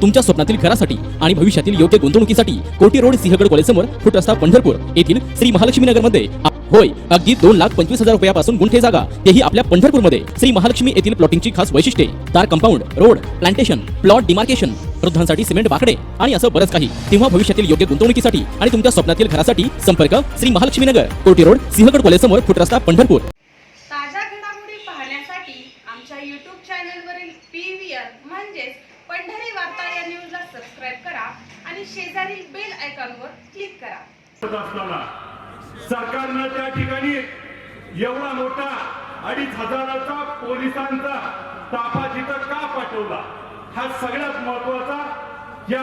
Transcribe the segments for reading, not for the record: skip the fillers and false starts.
तुमच्या स्वप्नातील घरासाठी आणि भविष्यातील योग्य गुंतवणुकीसाठी कोटी रोड सिंहगड कॉलेज समोर फुट रस्ता पंढरपूर येथील श्री महालक्ष्मी नगर मध्ये होय, अगदी 2,25,000 रुपयापासून गुंठे जागा, तेही आपल्या पंढरपूरमध्ये. श्री महालक्ष्मी येथील प्लॉटिंगची खास वैशिष्ट्ये: तार compound, road, plantation, plot demarcation, वृद्धांसाठी सिमेंट बाकडे आणि असं बरंच काही. तेव्हा भविष्यातील योग्य गुंतवणुकीसाठी आणि तुमच्या स्वप्नातील घरासाठी संपर्क श्री महालक्ष्मी नगर, कोटी रोड, सिंहगड कॉलेज समोर, फुट रस्ता पंढरपूर. ताज्या घडामोडी पाहण्यासाठी आमच्या YouTube चॅनलवरील PVR म्हणजेच पंढरी वार्ता या न्यूजला सबस्क्राइब करा आणि शेजारील बेल आयकॉनवर क्लिक करा. सरकारनं त्या ठिकाणी एवढा मोठा 2,500चा पोलिसांचा ताफा तिथं का पाठवला, हा सगळ्यात महत्वाचा या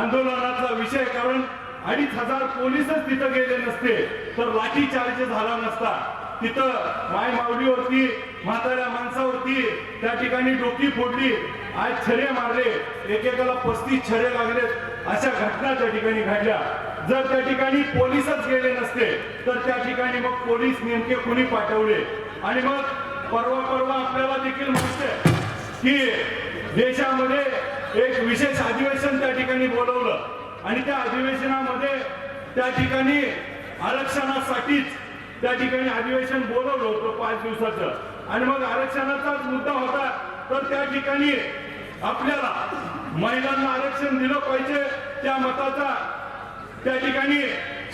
आंदोलनाचा विषय. कारण 2,500 पोलीसच तिथं गेले नसते तर लाठीचार्ज झाला नसता. तिथं माय माऊलीवरती, म्हाताऱ्या माणसावरती त्या ठिकाणी डोकी फोडली, आज छरे मारले, एकेकाला 35 छरे लागलेत. अशा घटना त्या ठिकाणी घडल्या. जर त्या ठिकाणी पोलीसच गेले नसते तर त्या ठिकाणी मग पोलीस नेमके कुणी पाठवले. आणि मग परवा आपल्याला देखील माहिती आहे की देशामध्ये एक विशेष अधिवेशन त्या ठिकाणी बोलवलं आणि त्या अधिवेशनामध्ये त्या ठिकाणी आरक्षणासाठीच त्या ठिकाणी अधिवेशन बोलवलं होतं 5 दिवसाचं. आणि मग आरक्षणाचाच मुद्दा होता. तर त्या ठिकाणी आपल्याला महिलांना आरक्षण दिलं पाहिजे, त्या मताचा त्या ठिकाणी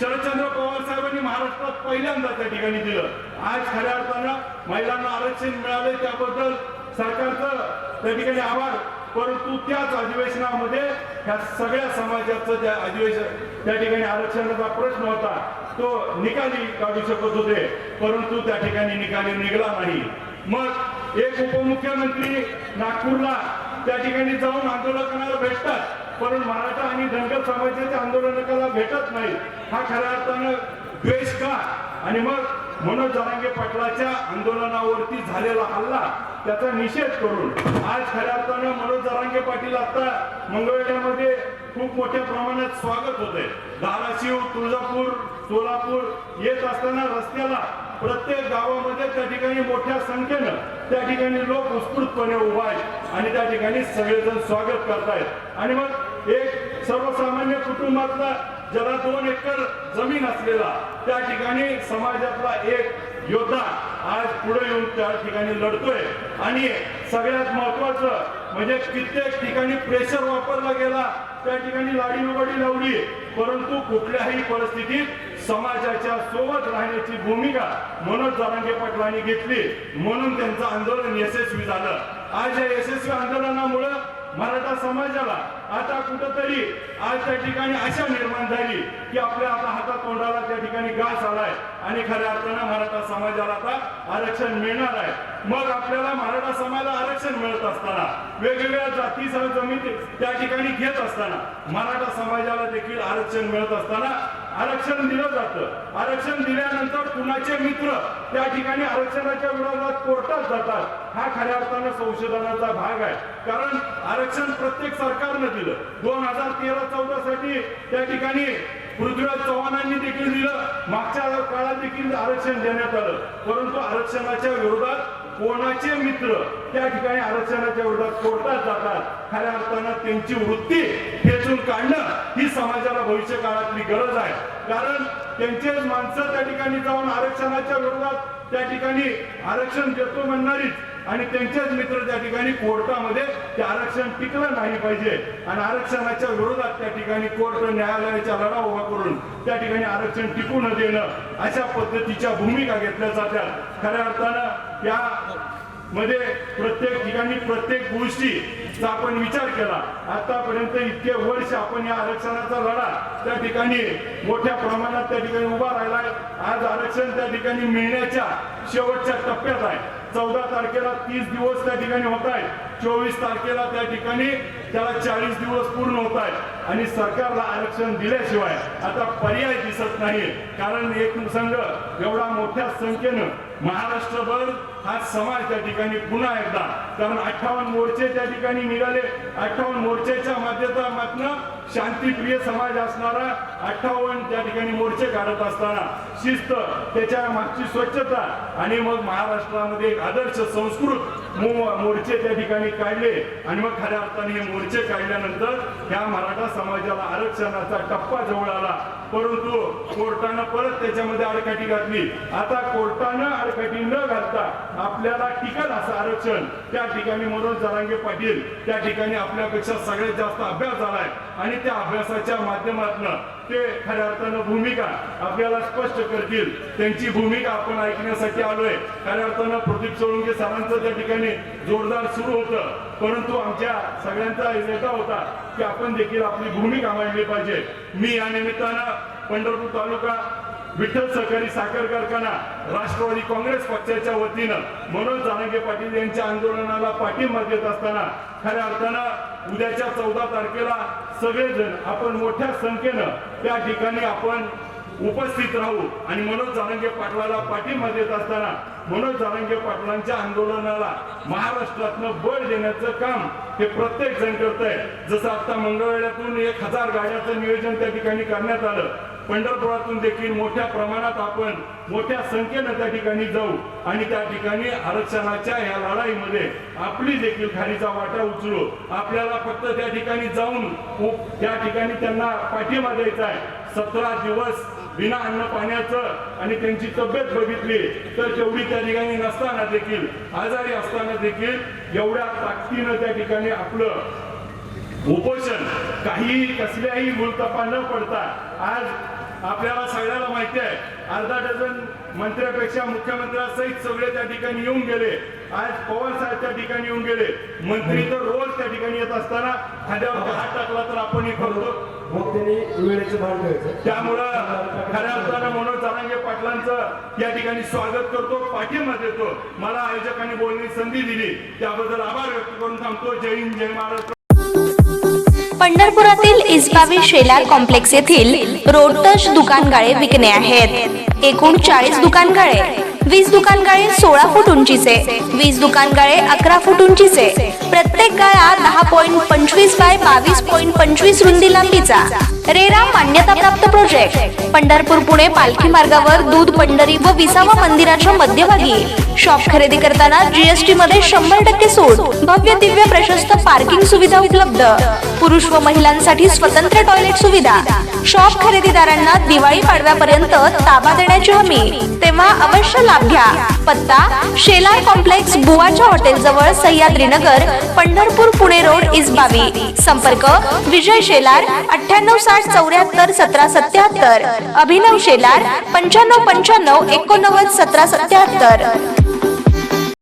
शरदचंद्र पवार साहेबांनी महाराष्ट्रात पहिल्यांदा त्या ठिकाणी दिलं. आज खऱ्या अर्थानं महिलांना आरक्षण मिळाले त्याबद्दल सरकारचं त्या ठिकाणी आभार. परंतु त्याच अधिवेशनामध्ये ह्या सगळ्या समाजाचं त्या अधिवेशन त्या ठिकाणी आरक्षणाचा प्रश्न होता, तो निकाली काढू शकत होते, परंतु त्या ठिकाणी निकाली निघाला नाही. मग एक उपमुख्यमंत्री नागपूरला त्या ठिकाणी जाऊन आंदोलकांना भेटतात, पण मराठा आणि धनगर समाजाच्या आंदोलकाला भेटत नाही. हा खऱ्या अर्थानं द्वेष का? आणि मग मनोज जरांगे पाटलाच्या आंदोलनावरती झालेला हल्ला, त्याचा निषेध करून आज खऱ्या अर्थानं मनोज जरांगे पाटील आता मंगळवेढ्यामध्ये खूप मोठ्या प्रमाणात स्वागत होते. धाराशिव, तुळजापूर, सोलापूर येत असताना रस्त्याला प्रत्येक गावामध्ये त्या ठिकाणी मोठ्या संख्येनं त्या ठिकाणी लोक उत्स्फूर्तपणे उभा आहेत आणि त्या ठिकाणी सगळेजण स्वागत करतायत. आणि मग एक सर्वसामान्य कुटुंबातला ज्याला 2 एकर जमीन असलेला त्या ठिकाणी समाजातला एक योद्धा आज पुढे येऊन त्या ठिकाणी लढतोय. आणि सगळ्यात महत्वाचं म्हणजे कित्येक ठिकाणी प्रेशर वापरला गेला, त्या ठिकाणी लाडीलुबाडी लावली, परंतु कुठल्याही परिस्थितीत समाजाच्या सोबत राहण्याची भूमिका मनोज जरांगे पाटलांनी घेतली, म्हणून त्यांचं आंदोलन यशस्वी झालं. आज या यशस्वी आंदोलनामुळे मराठा समाजाला आता कुठंतरी आज त्या ठिकाणी आशा निर्माण झाली की आपल्या आता हातात तोंडाला त्या ठिकाणी घास आलाय आणि खऱ्या अर्थानं मराठा समाजाला आता आरक्षण मिळणार आहे. मग आपल्याला मराठा समाजाला आरक्षण मिळत असताना, वेगवेगळ्या जाती जमिनी त्या ठिकाणी घेत असताना, मराठा समाजाला देखील आरक्षण मिळत असताना आरक्षण दिलं जातं. आरक्षण दिल्यानंतर कुणाचे मित्र त्या ठिकाणी आरक्षणाच्या विरोधात कोर्टात जातात. हा खऱ्या अर्थानं संशोधनाचा भाग आहे. कारण आरक्षण प्रत्येक सरकारनं दिलं. 2013-14 साठी त्या ठिकाणी पृथ्वीराज चव्हाणांनी देखील दिलं, मागच्या काळात देखील आरक्षण देण्यात आलं, परंतु आरक्षणाच्या विरोधात कोणाचे मित्र त्या ठिकाणी आरक्षणाच्या विरोधात कोर्टात जातात. खऱ्या अर्थानं त्यांची वृत्ती खेचून काढणं ही समाजाला भविष्य काळातली गरज आहे. कारण त्यांचेच माणसं त्या ठिकाणी जाऊन आरक्षणाच्या विरोधात त्या ठिकाणी आरक्षण देतो म्हणणारीच आणि त्यांचेच मित्र त्या ठिकाणी कोर्टामध्ये ते आरक्षण टिकलं नाही पाहिजे आणि आरक्षणाच्या विरोधात त्या ठिकाणी कोर्ट न्यायालयाचा लढा उभा करून त्या ठिकाणी आरक्षण टिकू न देणं, अशा पद्धतीच्या भूमिका घेतल्या जातात. खऱ्या अर्थानं या मध्ये प्रत्येक ठिकाणी प्रत्येक गोष्टीचा आपण विचार केला. आतापर्यंत इतके वर्ष आपण या आरक्षणाचा लढा त्या ठिकाणी मोठ्या प्रमाणात त्या ठिकाणी उभा राहिलाय. आज आरक्षण त्या ठिकाणी मिळण्याच्या शेवटच्या टप्प्यात आहे. 14 तारखेला 30 दिवस त्या ठिकाणी होत आहेत, 24 तारखेला त्या ठिकाणी त्याला 40 दिवस पूर्ण होत आहेत आणि सरकारला आरक्षण दिल्याशिवाय आता पर्याय दिसत नाही. कारण एक संघ एवढा मोठ्या संख्येनं महाराष्ट्रभर हा समाज त्या ठिकाणी पुन्हा एकदा, कारण 58 मोर्चे त्या ठिकाणी निघाले. 58 मोर्चाच्या माध्यमातून शांतिप्रिय समाज असणारा 58 त्या ठिकाणी मोर्चे काढत असताना शिस्त, त्याच्या मागची स्वच्छता आणि मग महाराष्ट्रामध्ये एक आदर्श संस्कृत मोर्चे त्या ठिकाणी काढले आणि मग खऱ्या अर्थाने हे मोर्चे काढल्यानंतर ह्या मराठा समाजाला आरक्षणाचा टप्पा जवळ आला. परंतु कोर्टानं परत त्याच्यामध्ये आडकाठी घातली. आता कोर्टानं आडकाठी न घालता आपल्याला टिकल असं आरक्षण त्या ठिकाणी मनोज जरांगे पाटील त्या ठिकाणी आपल्यापेक्षा सगळ्यात जास्त अभ्यास झालाय आणि त्या अभ्यासाच्या माध्यमातून ते खऱ्या अर्थानं भूमिका आपल्याला स्पष्ट करतील. त्यांची भूमिका आपण ऐकण्यासाठी आलोय. खऱ्या अर्थानं प्रदीप सोळुंके सरांचं त्या ठिकाणी जोरदार सुरू होतं, परंतु आमच्या सगळ्यांचा एजेंडा होता की आपण देखील आपली भूमिका मांडली पाहिजे. मी या निमित्तानं पंढरपूर तालुका विठ्ठल सहकारी साखर कारखाना राष्ट्रवादी काँग्रेस पक्षाच्या वतीनं मनोज जरांगे पाटील यांच्या आंदोलनाला पाठिंबा देत असताना खऱ्या अर्थानं उद्याच्या 14 तारखेला सगळेजण आपण मोठ्या संख्येनं त्या ठिकाणी आपण उपस्थित राहू आणि मनोज जरांगे पाटलाला पाठिंबा देत असताना मनोज जरांगे पाटलांच्या आंदोलनाला महाराष्ट्रातनं बळ देण्याचं काम हे प्रत्येक जण करत आहे. जसं आता मंगळवेढ्यातून 1000 गाड्याचं नियोजन त्या ठिकाणी करण्यात आलं. पंढरपुरातून देखील मोठ्या प्रमाणात आपण मोठ्या संख्येनं त्या ठिकाणी जाऊ आणि त्या ठिकाणी आरक्षणाच्या या लढाईमध्ये आपली देखील खारीचा वाटा उचलू. आपल्याला फक्त त्या ठिकाणी जाऊन त्या ठिकाणी त्यांना पाठिंबा द्यायचा आहे. 17 दिवस बिना अन्न पाण्याचं आणि त्यांची तब्येत बघितली तर तेवढी त्या ठिकाणी नसताना देखील, आजारी असताना देखील एवढ्या ताकदीनं त्या ठिकाणी आपलं उपोषण काही कसल्याही मुलतपा न पडता आज आपल्याला सगळ्याला माहिती आहे अर्धा डझन मंत्र्यापेक्षा मुख्यमंत्र्यासहित सगळे त्या ठिकाणी येऊन गेले. आज पवार साहेब त्या ठिकाणी येऊन गेले. मंत्री तर रोज त्या ठिकाणी येत असताना खांद्यावर हात टाकला तर आपणही करतो. त्यामुळं खऱ्या अर्थानं मनोज जरांगे पाटलांचं या ठिकाणी स्वागत करतो, पाठिंबा देतो. मला आयोजकांनी बोलण्याची संधी दिली त्याबद्दल आभार व्यक्त करून थांबतो. जय हिंद, जय महाराष्ट्र. पंढरपुरातील इस्बावी शेलार कॉम्प्लेक्स येथील रोड टच दुकानगाळे विकणे आहेत. एकूण 40 दुकानगाळे, 20 दुकानगाळे 16 फूट उंचीचे, 20 दुकानगाळे 11 फूट उंचीचे, प्रत्येक गाळा 10.25 बाय 22.25 रुंदी लांबीचा. रेरा मान्यताप्राप्त प्रोजेक्ट. पंढरपूर पुणे पालखी मार्गावर दूध पंढरी व विसावा मंदिराच्या मध्यभागी. शॉप खरेदी करताना जीएसटी मध्ये 100% सूट. भव्य दिव्य प्रशस्त पार्किंग सुविधा उपलब्ध. पुरुष व महिलांसाठी स्वतंत्र टॉयलेट सुविधा. शॉप खरेदीदारांना दिवाळी पाडव्यापर्यंत ताबा देण्याची हमी. तेव्हा अवश्य लाभ घ्या. पत्ता शेलार कॉम्प्लेक्स, बुवाच्या हॉटेल जवळ, सह्याद्रीनगर, पंढरपूर, पुणे रोड, इस्बावी. संपर्क विजय शेलार 9860 74 17 77. अभिनव शेलार 95 95 89 17 77.